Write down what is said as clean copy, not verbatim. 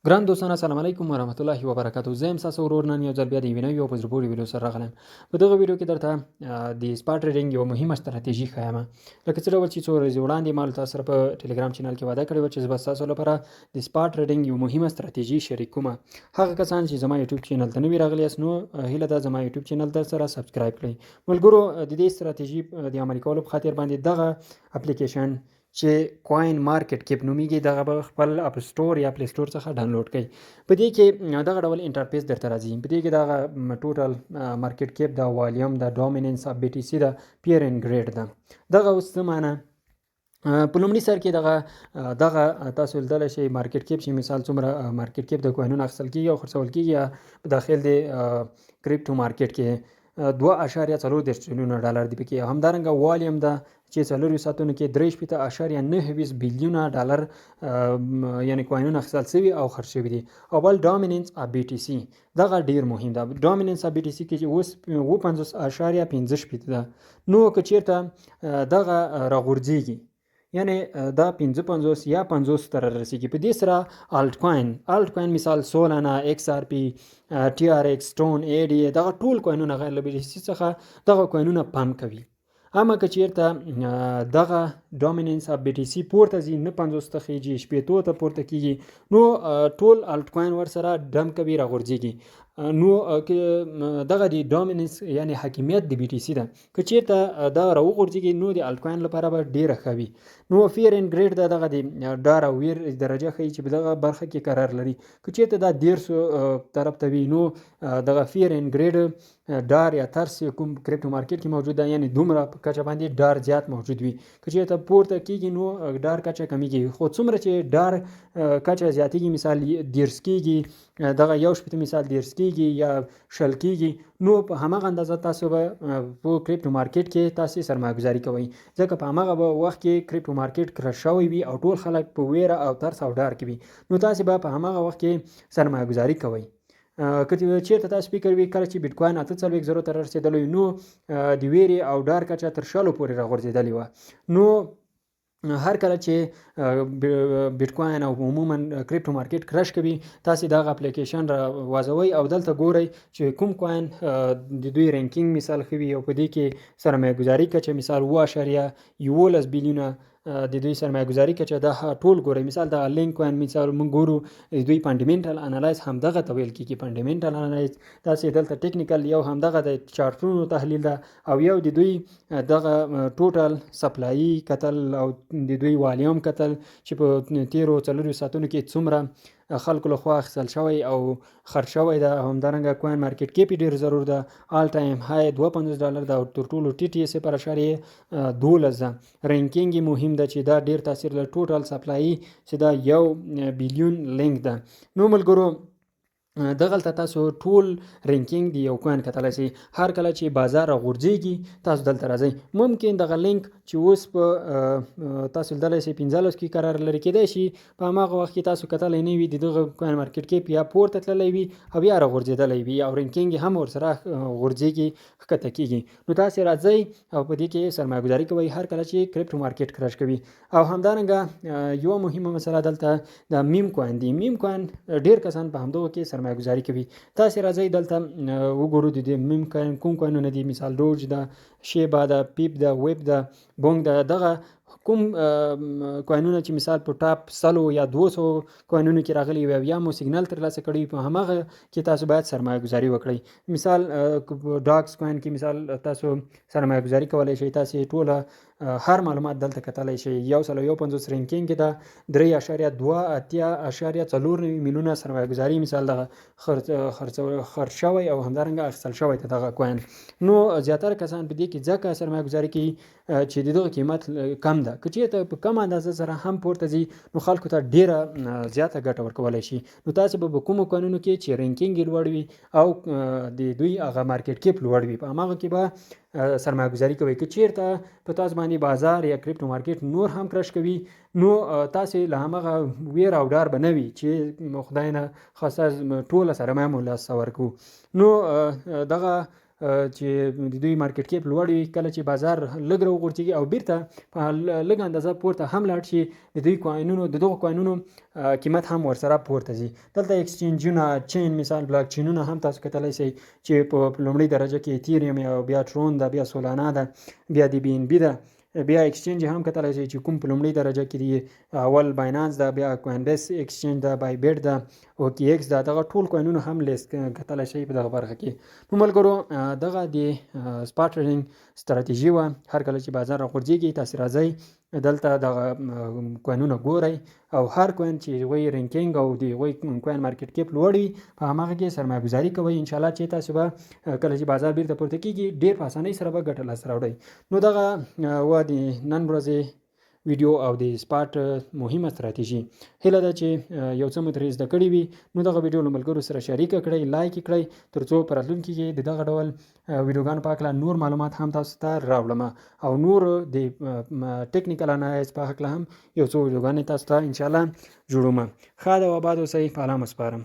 ګران دوستان السلام علیکم ورحمت الله وبرکاتو. زه یم ستاسو ورور نن یو ځل بیا د یوې نوې او په زړه پورې ویډیو سره راغلی یم. په دغه ویډیو کې درته د سپاټ ټریډینګ یوه مهمه ستراتیژي ښیم، لکه څه ډول چې څو ورځې وړاندې ما له تاسو سره په ټلګرام چینل کې وعده کړې وه چې زه به ستاسو لپاره د سپاټ ټریډینګ یوه مهمه ستراتیژي شریک کوم. هغه کسان چې زما یوټیوب چینل ته نوي راغلي یاست نو هیله ده زما یوټیوب چینل ته سره سبسکرایب کړئ. ملګرو، د دې ستراتیژي د عملي کولو په خاطر باندې دغه اپلیکیشن چې کوین مارکیټ کیپ نومیږي دغه به خپل اپ سټور یا پلی سټور څخه ډاونلوډ کړئ. په دې کې دغه ډول انټرفیس درته راځي. په دې کې دغه ټوټل مارکیټ کیپ دا والیوم دا ډومیننس اف بي ټي سي دا پیر ان ګریډ ده. دغه اوس څه معنی په لومړي سر کې دغه تاسو لیدلی شئ مارکیټ کیپ چې مثال څومره مارکیټ کیپ د کوینونو اخیستل کېږي او خرڅول کېږي یا په داخل د کریپټو مارکیټ کې 2.4 تریلیونه ډالر دی پکې. همدارنګه والیوم ده چې 4 ساعتونو کې 3.9 بیلیونه ډالر یعنی کوینونه اخیستل شوي او خرڅ شوي دي. او بل ډومیننس اف بي ټي سي دغه ډیر مهم ده. ډومیننس اف بي ټي سي کې چې اوس 50.15 ده، نو که چیرته دغه راغورځېږي یعنی دا 55 یا 50 ته رسیږي، په دې سره الټ کوین مثال سولانا، ایکس آر پی، ټي آر ایکس، ټون، ای ډي دغه ټول کوینونه غیر له بي ټي سي څخه دغه کوینونه پمپ کوي. اما که چیرته دغه ډومیننس اف بي ټي سي پورته ځي نه 50 ته خیږي 70 ته پورته کیږي نو ټول الټ کوین ورسره ډم کوي راغورځېږي. نو دغه د ډومیننس یعنی حاکمیت د بي ټي سي ده، که چیرته دا راوغورځېږي نو د الټ کوین لپاره به ډیره ښه وي. نو فیر ان ګریډ دغه د ډار او ویر درجه ښیي چې په دغه برخه کې قرار لري. که چیرته دا 150 طرف ته وي نو دغه فیر ان ګریډ ډار یا ترس کوم کریپټو مارکیټ کې موجود ده، یعنی دومره په کچه باندې ډار زیات موجود وي. که چیرته پورته کیږي نو ډار کچه کمیږي، خو څومره چې ډار کچه زیاتېږي مثال 10 کیږي دغه 1 مثال 10 کیږي یا 20 کیږي نو په هماغه اندازه تاسو به په کریپټو مارکیټ کې تاسو سرمایه گذاري کوئ، ځکه په هماغه وخت کې کریپټو مارکیټ کرش شوی وي او ټول خلک په ویره او ترس او ډار کې وي، نو تاسو به په هماغه وخت کې سرمایه گذاري کوئ. که چیرته تاسو فکر وکړئ کله چې بیټ کوین 48 ته رسیدلی نو د ویرې او ډار کچه تر 100 پورې راغورځېدلې وه. نو هر کله چې بیټ کوین او عموما کریپټو مارکیټ کرش کوي تاسو دغه اپلیکیشن را وازوي او دلته ګورئ چې کوم کوین د دوی رینکینګ مثال خوي او په دې کې سرمایه گذاري کچه مثال 2.11 بیلیونه د دوی سرمایه گذاري کچه دا ټول ګورئ. مثال د لینک کوین مثال موږ ګورو دوی فانډامنټل انالایز هم دغه ته ویل کیږي. فانډامنټل انالایز تاسو دلته ټیکنیکل یو هم دغه د چارټونو تحلیل ده او یو د دوی دغه ټوټل سپلای کتل او د دوی والیوم کتل چې په 13 ساعتونو کې څومره خلکو لخوا اخیستل شوی او خرڅ شوی ده. همدارنګه کوین مارکیټ کیپ ډیر ضرور ده، آل ټایم های 52 ډالر ده او تر ټولو ټي ټي 0.12 ده. رینکینګ مهم ده چې دا ډیر تاثیر لري. ټوټل سپلای چې دا 1 بیلیون لینک ده. نو ملګرو دغلته تاسو ټول رینکینګ دی یو کوین کتلی شئ. هر کله چې بازار راغورځېږي تاسو دلته راځئ. ممکن دغه لینک چې اوس په تاسو لیدلی شئ 15 کې قرار لري، کېدای شي په هماغه وخت کې تاسو کتلی نه وي د دغه کوین مارکیټ کیپ یا پورته تللی وي او یا راغورځېدلی وي او رینکینګ هم ورسره غورځېږي ښکته کېږي. نو تاسو راځئ او په دې کې سرمایه ګذاري کوئ هر کله چې کریپټو مارکیټ کرش کوي. او همدارنګه یوه مهمه مسله دلته د میم کوین دی. میم کوین ډیر کسان په همدغه کې سرمایه گذاري کوي. تاسو راځئ دلته وګورو د میم کوین کوم کوینونه دي. مثال دوج ده، شیبا ده، پیپ ده، ویب ده، بونګ ده. دغه کوم کوینونه چې مثال په ټاپ 100 یا 200 کوینونو کې راغلي وي یا مو سیګنال ترلاسه کړی په هماغه کې تاسو باید سرمایه گذاري وکړئ. مثال ډاکس کوین کې مثال تاسو سرمایه گذاري کولای شئ. تاسو ټوله هر معلومات دلته کتلی شئ. 151 رینکینګ ده 3.28 میلیونه سرمایه گذاري مثال دغه خرڅ شوی او همدارنګه اخیستل شوی ته دغه کوین. نو زیاتره کسان په دې کې ځکه سرمایه گذاري کوي چې دغه قیمت کم ده. که چیرته په کم اندازه سره هم پورته ځي نو خلکو ته ډیره زیاته ګټه ورکولی شي. نو تاسو به په کومو کوینونو کې چې رینکینګ لوړ وي او د دوی هغه مارکیټ کیپ لوړ وي په هماغه کې به سرمایه گذاري کوي. که چیرته په تاسو باندې بازار یا کریپټو مارکیټ نور هم کرش کوي نو تاسو له هماغه ویر او ډار به نه وي چې خدای نه خاصه ټوله سرمایه مو لاس ورکو. نو دغه چې د دوی مارکیټ کیپ لوړ وي، کله چې بازار لږ راوغورځېږي او بیرته په لږ اندازه پورته هم لاړ شي، د دغو کوینونو قیمت هم ورسره پورته ځي. دلته اکسچینجونه چین مثال بلاک چینونه هم تاسو کتلی شئ چې په لومړۍ درجه کې ایتیریم یا بیا ټرون ده، بیا سولانا ده، بیا د بی ان بي ده. بیا اکسچینج هم کتلی شئ چې کوم په لومړۍ درجه کې دی، اول باینانس ده، بیا کوین بیس اکسچینج ده، بای بیټ ده، اوکی ایکس ده. دغه ټول کوینونه هم لیست کتلی شئ په دغه برخه کې. نو ملګرو دغه د سپاټ ټریډینګ ستراتیژي وه. هر کله چې بازار راغورځېږي تاسې راځئ دلته دغه کوینونه ګورئ او هر کوین چې هغوی رینکینګ او د هغوی کوین مارکیټ کیپ لوړ وي په هماغه کې سرمایه ګزاري کوئ. انشاءالله چې تاسو به کله چې بازار بیرته پورته کېږي ډېر په اسانۍ سره به ګټه لاسته راوړئ. نو دغه وه د نن ورځې ویډیو او د سپاټ مهمه ستراتیژي. هیله ده چې یو څه مو ترې زده کړي وي. نو دغه ویډیو له ملګرو سره شریکه کړئ، لایک یې کړئ، ترڅو په راتلونکي کې د دغه ډول ویډیوګانو په هکله نور معلومات هم تاسو ته راوړم او نور د ټیکنیکل انالایز په هکله هم یو څو ویډیوګانې تاسو ته انشاءالله جوړوم. ښاد او آباد اوسئ. په الله مو سپارم.